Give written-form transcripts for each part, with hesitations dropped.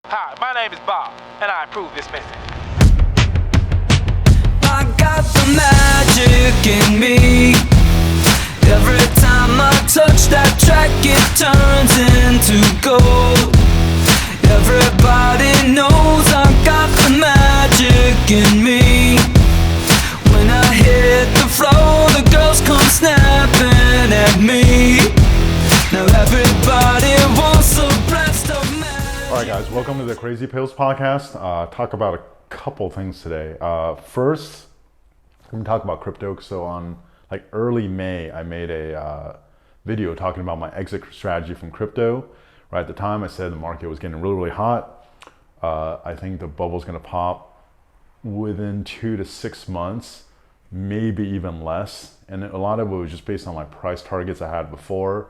Hi, my name is Bob, and I approve this message. I got the magic in me. Every time I touch that track, it turns into gold. Everybody knows I got the magic in me. When I hit the floor, the girls come snapping at me. Now everybody wants a blast of magic. All right, guys, welcome to the Crazy Pills podcast. Talk about a couple things today. First, I'm gonna talk about crypto. So on like early May, I made a video talking about my exit strategy from crypto. Right at the time, I said the market was getting really, really hot. I think the bubble's gonna pop within 2 to 6 months, maybe even less. And a lot of it was just based on my price targets I had before.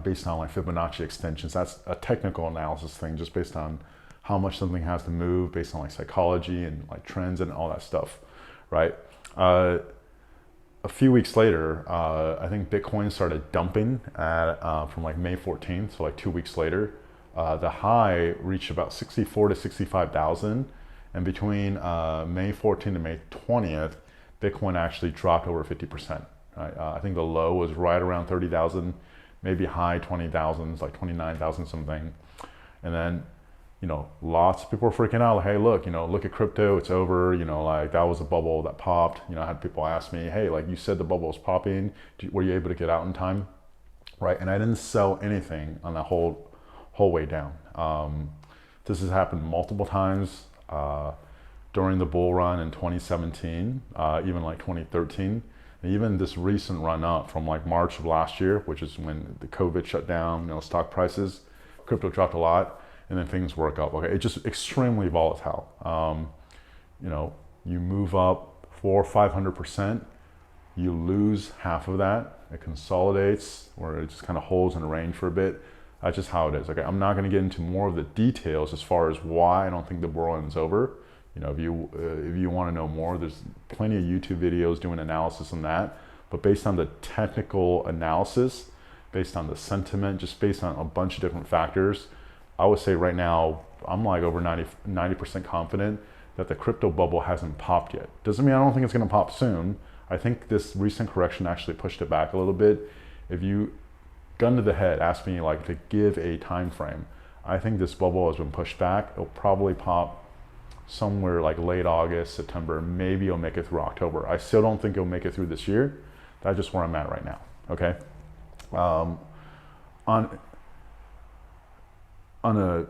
Based on like Fibonacci extensions. That's a technical analysis thing, just based on how much something has to move, based on like psychology and like trends and all that stuff, right? A few weeks later, I think Bitcoin started dumping from like May 14th, so like 2 weeks later. The high reached about 64 to 65,000, and between May 14th and May 20th, Bitcoin actually dropped over 50%. Right? I think the low was right around 30,000, maybe high 20,000s, like 29,000 something. And then, you know, lots of people were freaking out, like, hey, look, you know, look at crypto, it's over, you know, like that was a bubble that popped. You know, I had people ask me, hey, like you said the bubble was popping, were you able to get out in time? Right, and I didn't sell anything on the whole way down. This has happened multiple times during the bull run in 2017, even like 2013. And even this recent run up from like March of last year, which is when the COVID shut down, you know, stock prices, crypto dropped a lot, and then things work up. Okay, it's just extremely volatile. You know, you move up 400 or 500%, you lose half of that. It consolidates, or it just kind of holds in a range for a bit. That's just how it is. Okay, I'm not going to get into more of the details as far as why I don't think the bull run is over. You know, if you want to know more, there's plenty of YouTube videos doing analysis on that. But based on the technical analysis, based on the sentiment, just based on a bunch of different factors, I would say right now, I'm like over 90% confident that the crypto bubble hasn't popped yet. Doesn't mean I don't think it's going to pop soon. I think this recent correction actually pushed it back a little bit. If you, gun to the head, ask me like to give a time frame, I think this bubble has been pushed back. It'll probably pop somewhere like late August, September, maybe it'll make it through October. I still don't think it'll make it through this year. That's just where I'm at right now, okay? On a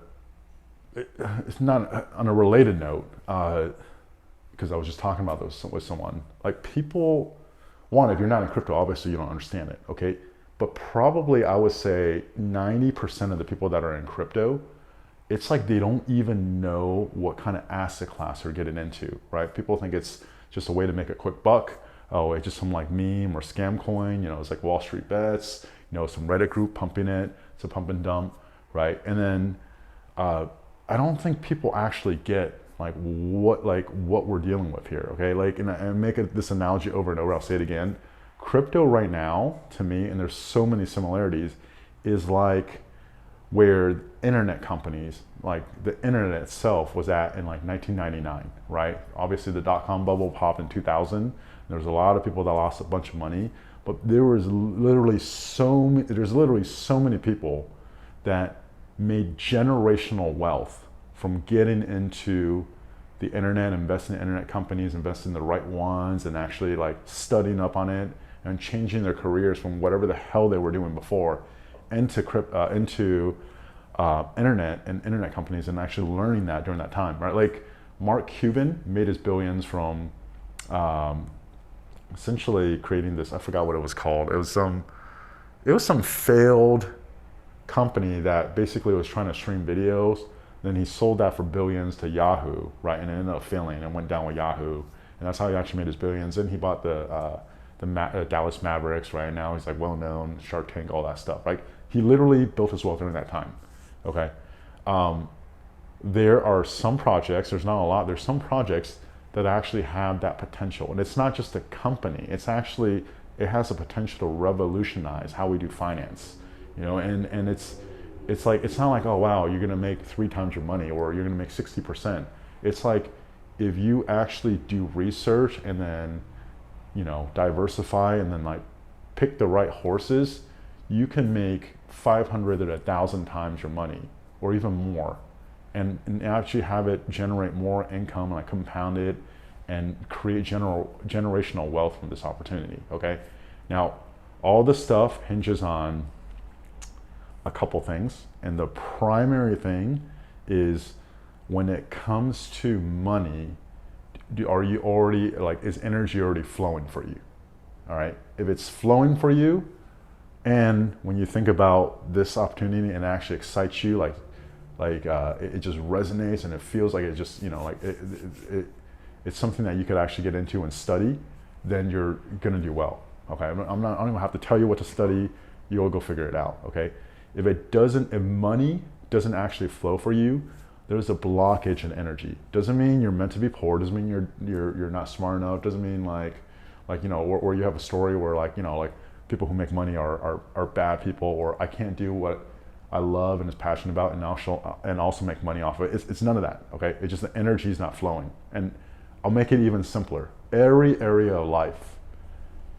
related note, because I was just talking about this with someone, like people, one, if you're not in crypto, obviously you don't understand it, okay? But probably I would say 90% of the people that are in crypto, it's like they don't even know what kind of asset class they're getting into, right? People think it's just a way to make a quick buck. Oh, it's just some like meme or scam coin, you know, it's like Wall Street bets, you know, some Reddit group pumping it, it's a pump and dump, right? And then I don't think people actually get like what we're dealing with here, okay? Like, and I make this analogy over and over, I'll say it again. Crypto right now, to me, and there's so many similarities, is like where internet companies, like the internet itself was at in like 1999, right? Obviously the dot-com bubble popped in 2000. There was a lot of people that lost a bunch of money, but there's literally so many people that made generational wealth from getting into the internet, investing in internet companies, investing in the right ones, and actually like studying up on it and changing their careers from whatever the hell they were doing before into internet and internet companies, and actually learning that during that time, right? Like Mark Cuban made his billions from essentially creating this, I forgot what it was called. It was some failed company that basically was trying to stream videos. Then he sold that for billions to Yahoo, right? And it ended up failing and went down with Yahoo. And that's how he actually made his billions. And he bought the Dallas Mavericks, right? Now he's like well-known, Shark Tank, all that stuff. Like he literally built his wealth during that time, okay? There are some projects, there's not a lot, there's some projects that actually have that potential. And it's not just a company, it's actually, it has the potential to revolutionize how we do finance, you know, and It's like, it's not like, oh wow, you're gonna make 3 times your money or you're gonna make 60%. It's like, if you actually do research and then, you know, diversify and then like pick the right horses, you can make 500 to 1,000 times your money or even more, and actually have it generate more income, like compound it and create generational wealth from this opportunity. Okay, now all this stuff hinges on a couple things, and the primary thing is, when it comes to money, are you already, like, is energy already flowing for you? All right, if it's flowing for you, and when you think about this opportunity and it actually excites you, it just resonates and it feels like it just, you know, like it's something that you could actually get into and study, then you're gonna do well. Okay, I don't even have to tell you what to study. You'll go figure it out. Okay, if money doesn't actually flow for you, there's a blockage in energy. Doesn't mean you're meant to be poor. Doesn't mean you're not smart enough. Doesn't mean like you know, where you have a story where, like, you know, like people who make money are bad people, or I can't do what I love and is passionate about and also make money off of it. It's none of that. Okay, it's just the energy is not flowing. And I'll make it even simpler. Every area of life,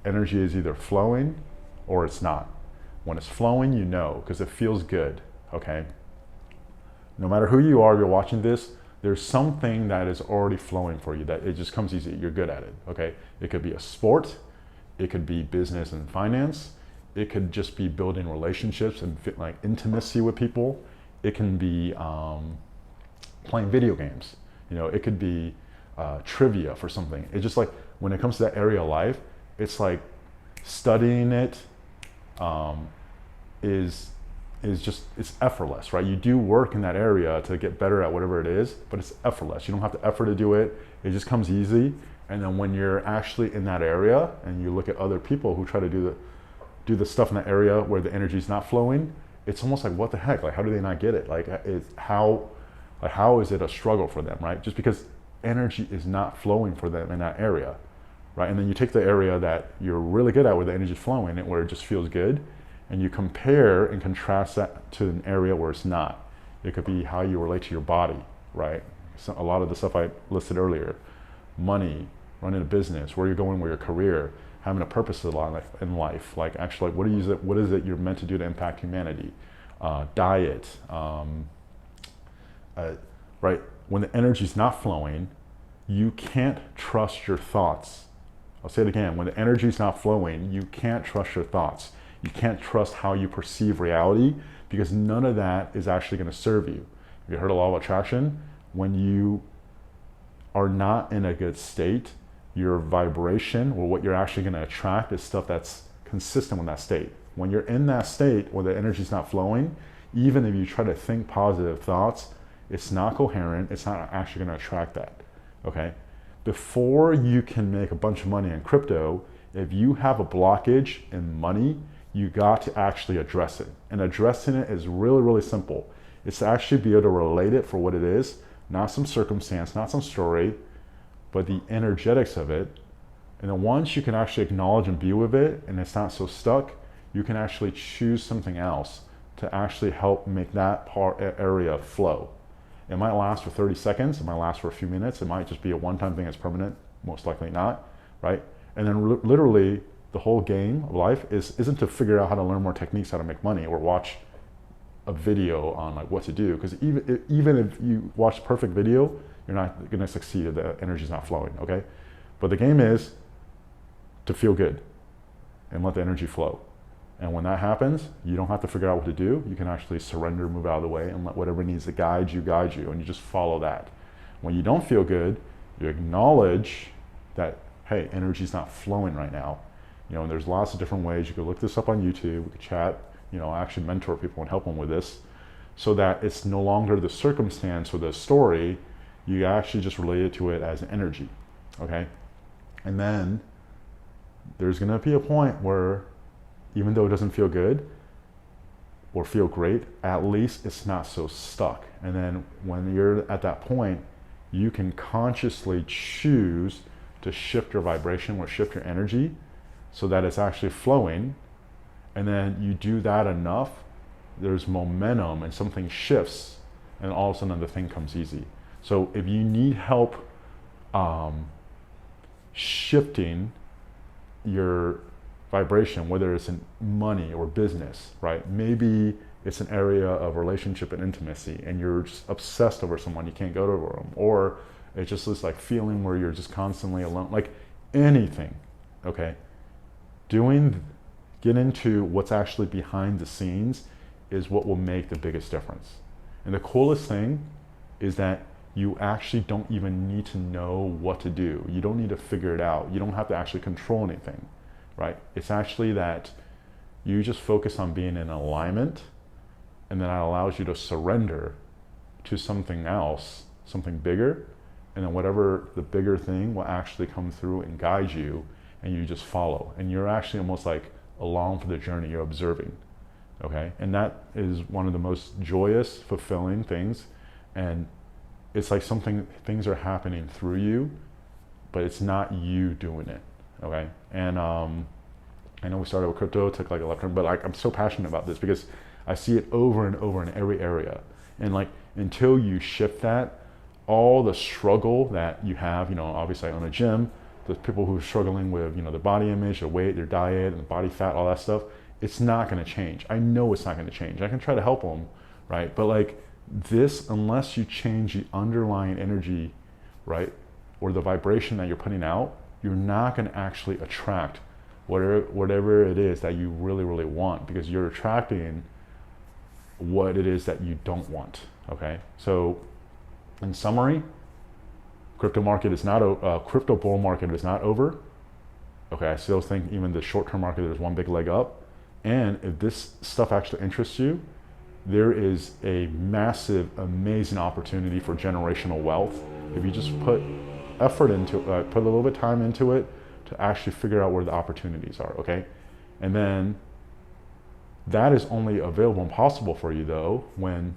energy is either flowing or it's not. When it's flowing, you know, because it feels good. Okay, no matter who you are, you're watching this, there's something that is already flowing for you, that it just comes easy. You're good at it. Okay, it could be a sport, it could be business and finance, it could just be building relationships and like intimacy with people. It can be playing video games. You know, it could be trivia for something. It's just like, when it comes to that area of life, it's like studying it it's effortless, right? You do work in that area to get better at whatever it is, but it's effortless. You don't have to effort to do it. It just comes easy. And then when you're actually in that area and you look at other people who try to do the stuff in that area where the energy is not flowing, it's almost like, what the heck? Like, how do they not get it? Like, how is it a struggle for them, right? Just because energy is not flowing for them in that area, right? And then you take the area that you're really good at, where the energy is flowing and where it just feels good, and you compare and contrast that to an area where it's not. It could be how you relate to your body, right? So a lot of the stuff I listed earlier, money, running a business, where you're going with your career, having a purpose in life, like actually, what is it you're meant to do to impact humanity? Diet, right? When the energy's not flowing, you can't trust your thoughts. I'll say it again, when the energy's not flowing, you can't trust your thoughts. You can't trust how you perceive reality, because none of that is actually going to serve you. Have you heard a law of attraction? When you are not in a good state, your vibration, or what you're actually going to attract, is stuff that's consistent with that state. When you're in that state where the energy's not flowing, even if you try to think positive thoughts, it's not coherent. It's not actually going to attract that. Okay? Before you can make a bunch of money in crypto, if you have a blockage in money, you got to actually address it. And addressing it is really, really simple. It's to actually be able to relate it for what it is, not some circumstance, not some story, but the energetics of it. And then once you can actually acknowledge and be with it, and it's not so stuck, you can actually choose something else to actually help make that area flow. It might last for 30 seconds, it might last for a few minutes, it might just be a one-time thing that's permanent, most likely not, right? And then literally, the whole game of life isn't to figure out how to learn more techniques, how to make money, or watch a video on like what to do. Because even if you watch a perfect video, you're not going to succeed if the energy is not flowing. Okay, but the game is to feel good and let the energy flow. And when that happens, you don't have to figure out what to do. You can actually surrender, move out of the way, and let whatever needs to guide you, and you just follow that. When you don't feel good, you acknowledge that, hey, energy's not flowing right now. You know, and there's lots of different ways. You could look this up on YouTube, we could chat, you know, actually mentor people and help them with this, so that it's no longer the circumstance or the story, you actually just relate to it as energy, okay? And then there's gonna be a point where, even though it doesn't feel good or feel great, at least it's not so stuck. And then when you're at that point, you can consciously choose to shift your vibration or shift your energy so that it's actually flowing. And then you do that enough there's momentum and something shifts, and all of a sudden the thing comes easy. So if you need help shifting your vibration, whether it's in money or business, right? Maybe it's an area of relationship and intimacy, and you're just obsessed over someone, you can't go over them, or it's just this like feeling where you're just constantly alone, like anything, okay? Get into what's actually behind the scenes is what will make the biggest difference. And the coolest thing is that you actually don't even need to know what to do. You don't need to figure it out. You don't have to actually control anything, right? It's actually that you just focus on being in alignment, and then that allows you to surrender to something else, something bigger, and then whatever the bigger thing will actually come through and guide you, and you just follow. And you're actually almost like along for the journey, you're observing, okay? And that is one of the most joyous, fulfilling things. And it's like things are happening through you, but it's not you doing it, okay? And I know we started with crypto, took like a left turn, but like I'm so passionate about this because I see it over and over in every area. And like until you shift that, all the struggle that you have, you know, obviously I own a gym, there's people who are struggling with, you know, their body image, their weight, their diet, and the body fat, all that stuff. It's not going to change. I know it's not going to change. I can try to help them, right? But like this, unless you change the underlying energy, right, or the vibration that you're putting out, you're not going to actually attract whatever it is that you really, really want, because you're attracting what it is that you don't want, okay? So in summary, crypto bull market is not over. Okay, I still think even the short-term market, there's one big leg up. And if this stuff actually interests you, there is a massive, amazing opportunity for generational wealth. If you just put effort into it, put a little bit of time into it to actually figure out where the opportunities are, okay? And then that is only available and possible for you though when,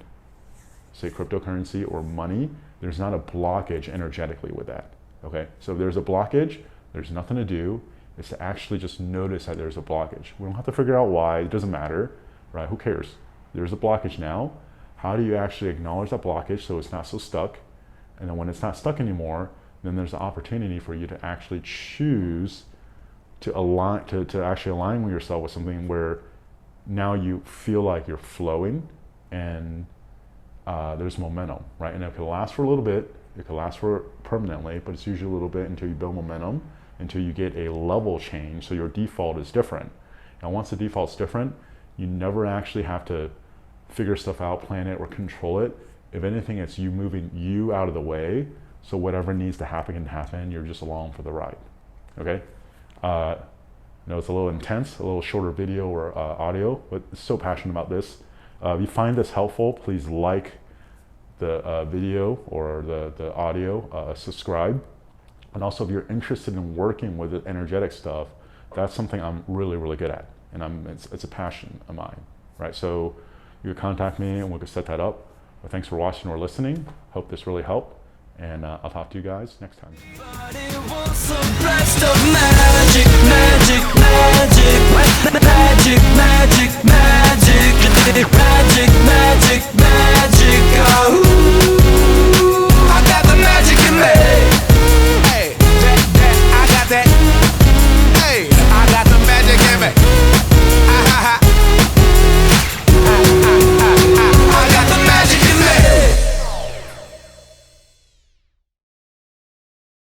say, cryptocurrency or money, there's not a blockage energetically with that, okay? So if there's a blockage, there's nothing to do. It's to actually just notice that there's a blockage. We don't have to figure out why, it doesn't matter, right? Who cares? There's a blockage now. How do you actually acknowledge that blockage so it's not so stuck? And then when it's not stuck anymore, then there's an opportunity for you to actually choose to align, to actually align with yourself with something where now you feel like you're flowing and there's momentum, right? And it can last for a little bit, it can last for permanently, but it's usually a little bit until you build momentum, until you get a level change, so your default is different. And once the default's different, you never actually have to figure stuff out, plan it, or control it. If anything, it's you moving you out of the way, so whatever needs to happen can happen, you're just along for the ride, okay? I know it's a little intense, a little shorter video or audio, but I'm so passionate about this. If you find this helpful, please like the video or the audio, subscribe. And also if you're interested in working with the energetic stuff, that's something I'm really, really good at. And it's a passion of mine, right? So you can contact me and we can set that up. But thanks for watching or listening. Hope this really helped. And I'll talk to you guys next time. But it was a blast of magic, magic, magic, magic, magic, magic, magic, magic, magic.